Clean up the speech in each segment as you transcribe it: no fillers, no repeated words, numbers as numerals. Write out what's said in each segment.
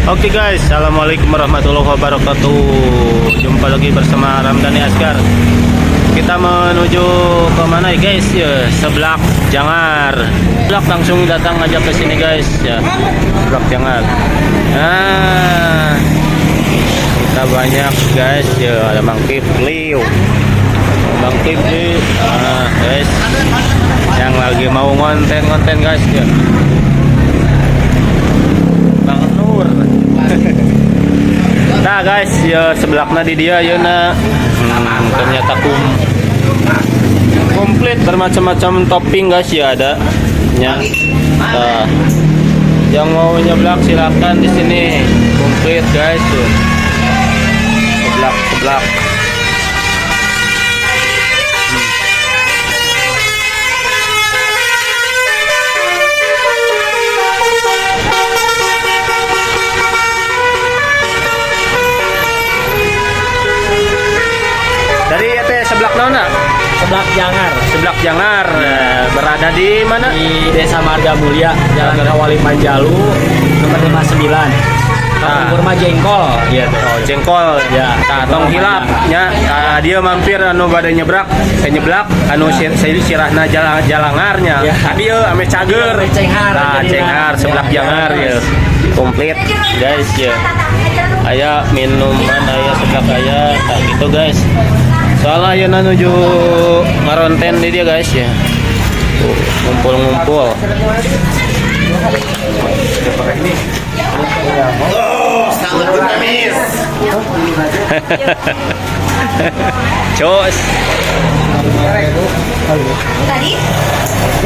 Oke guys, assalamualaikum warahmatullahi wabarakatuh. Jumpa lagi bersama Ramdhani Asgar. Kita menuju ke mana ya guys? Ya, Seblak Jangar. Seblak langsung datang aja ke sini guys. Ya, Seblak Jangar. Nah, kita banyak guys. Ya, ada Bang Kifliu. Bang Kifliu. Nah, guys, yang lagi mau ngonten guys ya. Nah guys, ya sebelaknya di dia ya nah ternyata komplit bermacam-macam topping guys ya ada nya. Nah, yang mau nyeblak silakan di sini komplit guys tuh. Seblak. Dari seblak nona? Seblak Jangar. Berada di mana? Di Desa Marga Mulia, Jalan Kawali Panjalu, nomor 59. Kurma jengkol. Iya, oh, jengkol. Ya. Nah, tong hilap nya. Dia mampir anu bade nyeblak anu sirahna jalangarnya. Ya. Tadi ame cager. Cenghar. Nah, cenghar seblak Jangar ya. Komplit guys ya. Aya minuman, aya seblak aya. Nah, gitu guys. Soalnya ya menuju ngaronten di dia guys ya. Ngumpul. Sangat dinamis. Cos. Tadi?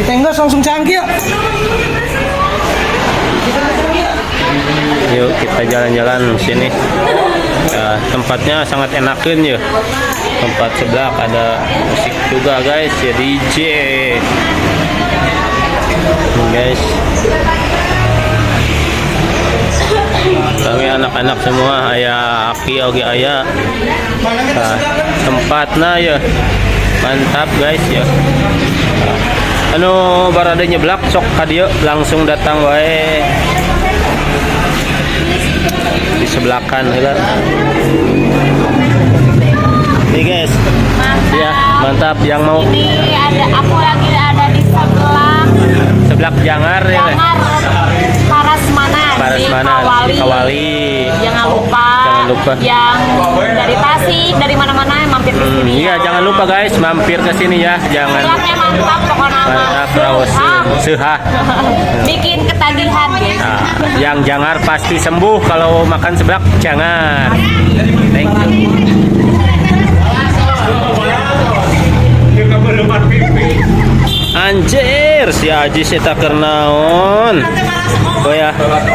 Ditenggos langsung canggih. Yuk kita jalan-jalan sini. Ya, tempatnya sangat enakin ya. Tempat sebelah ada musik juga guys ya, DJ. Guys. Kami anak-anak semua aya aki oge aya. Nah, tempatnya ya mantap guys ya. Anu barada nyeblak sok ka dieu langsung datang wae. Di sebelakan heula. Nih guys. Ya, mantap yang mau. Ini aku lagi ada di Seblak Jangar ya. Jangar Parasmanan di Kawali. Jangan lupa yang dari Tasik, dari mana-mana mampir ke sini. Iya, jangan lupa guys mampir ke sini ya. Jangan Sebelaknya mantap pokoknya. mantap rawus seuhah. Bikin ketagihan guys. Nah, yang Jangar pasti sembuh kalau makan seblak Jangar. Thank you. Anjir, si Aji eta keur naon?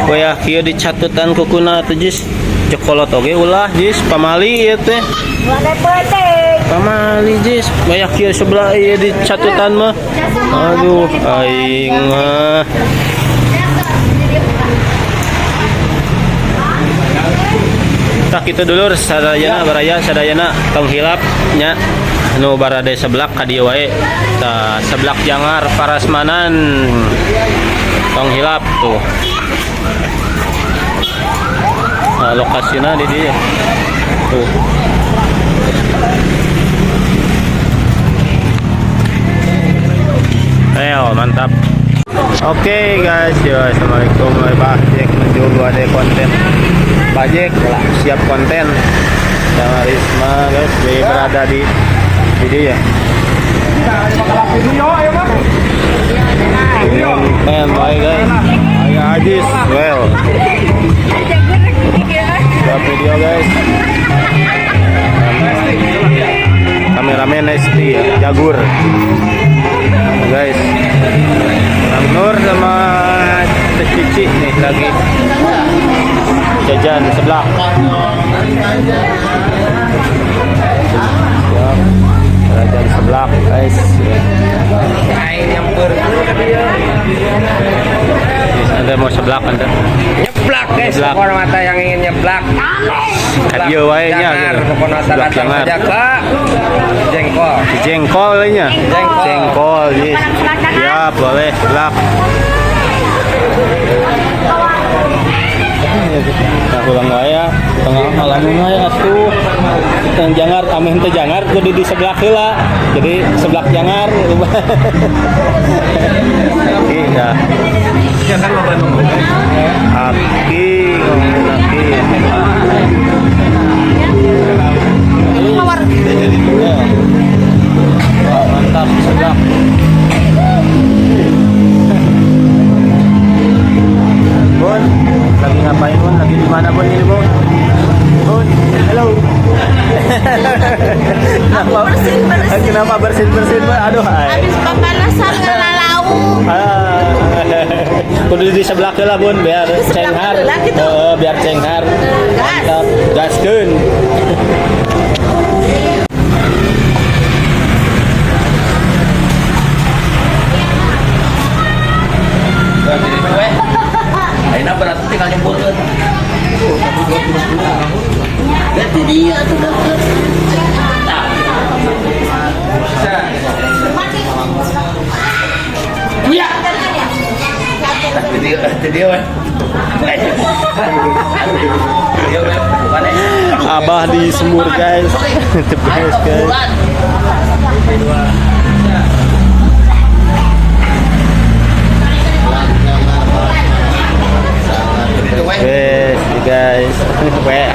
Koyah kieu dicatutan kukuna teh Jis. Cokolot oge ulah Jis, pamali ieu teh. Pamali Jis, koyah kieu sebelah ieu dicatutan mah. Aduh, aing mah. Tak kitu dulur sadayana tong hilap nya. Nu barade seblak ka dieu wae. Tah seblak Jangar Parasmanan. Tong hilap tuh. Nah, lokasinya di dia. Tuh. Ayo, mantap. Oke guys, ya assalamualaikum Bajek menuju ada konten. Bajek siap konten. Sama Risma guys, dia berada di dia ya. Konten baik guys. Ayo Ajis, well. Buat video guys. Kameramen SD ya, Jagur. Guys. Bang Nur sama Cici nih lagi jajan sebelah. Siap. Berada di sebelah guys. Anda mau sebelah Anda? Nyeblak guys, pokoknya mata yang ingin nyeblak. Kadio wae nya. Pokoknya datang aja ke jengkol. Jengkol nya. Jengkol. Siap, boleh sebelah. di sebelah heula. Jadi sebelah jangar. Iya. Ya kan loba ngomong. Aki ngomongin Aki. Mawar. Ya. Wah, mantap sebelah. Bun, lagi ngapain Bun? Lagi di mana Bun ini Bun? Bun, hello. Kenapa bersin-bersin Bun? Aduh, hai. Habis pemanasan ngalalau. Kudu di sebelah lah Bun biar cenghar. heula gitu. Biar cenghar. Mantap, gaskeun. Ayeuna berat tinggal nyebutkeun. Berarti dia tuh dokter. Iya. Berarti dia weh. Abah di semur guys. Tebes guys. Wes, guys. Weh,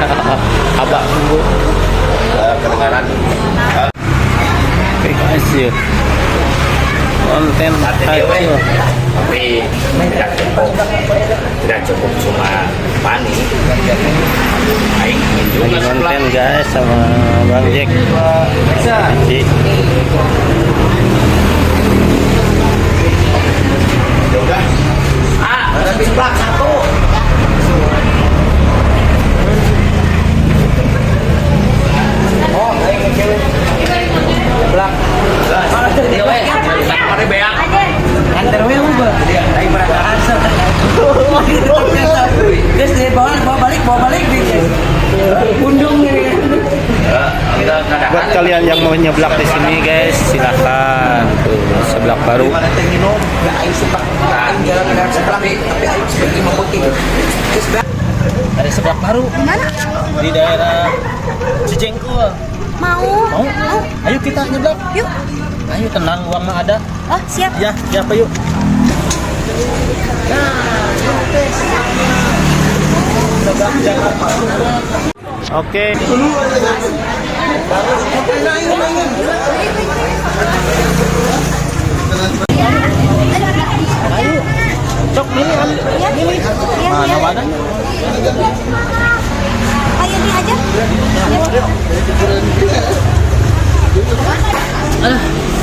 abah tunggu. Kedengaran. Oke guys ya. Konten kacau. Tapi tidak cukup cuma panik. Aing juga Lagi konten guys sama Bang Jack. Cik. Tapi sebelah satu. Oh, aing ngecewek. Belak. Dia weh. Kamari beak. Antar we mah. Aing merasakan Guys, bawa balik guys. Pundung nih. Kita Buat kalian yang mau nyeblak di sini guys, silakan. Tuh, seblak baru. mana teh minum, enggak aing suka. Jalan-jalan sebelah tapi aing seperti memutih. Ada seblak baru Mana? di daerah Cijengkol. Mau? Mau? Ayo kita nyeblak. Yuk. Ayo tenang, uang mah ada. Oh, siap. Ya, siapa yuk? Oke. Ayo, cok ini am. Ini. Mana wadah? Ayo ini aja.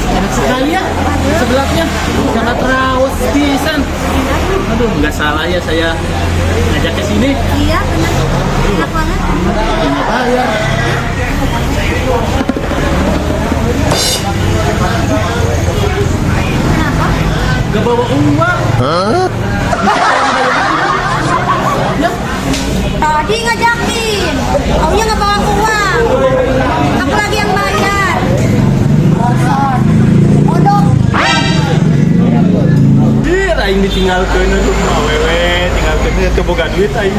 Enak sekali ya sebelaknya, sangat raus pisan. Aduh, nggak salah ya saya ngajak ke sini. Iya, benar. Enak banget. Ini bayar. Kenapa? Gak bawa uang. Tadi ngajakin. Aunya nggak bawa uang. Aku lagi yang bayar. Bodoh. Dir, aing ditinggalkeun rumah wewe, tinggalkeun teu boga duit aing.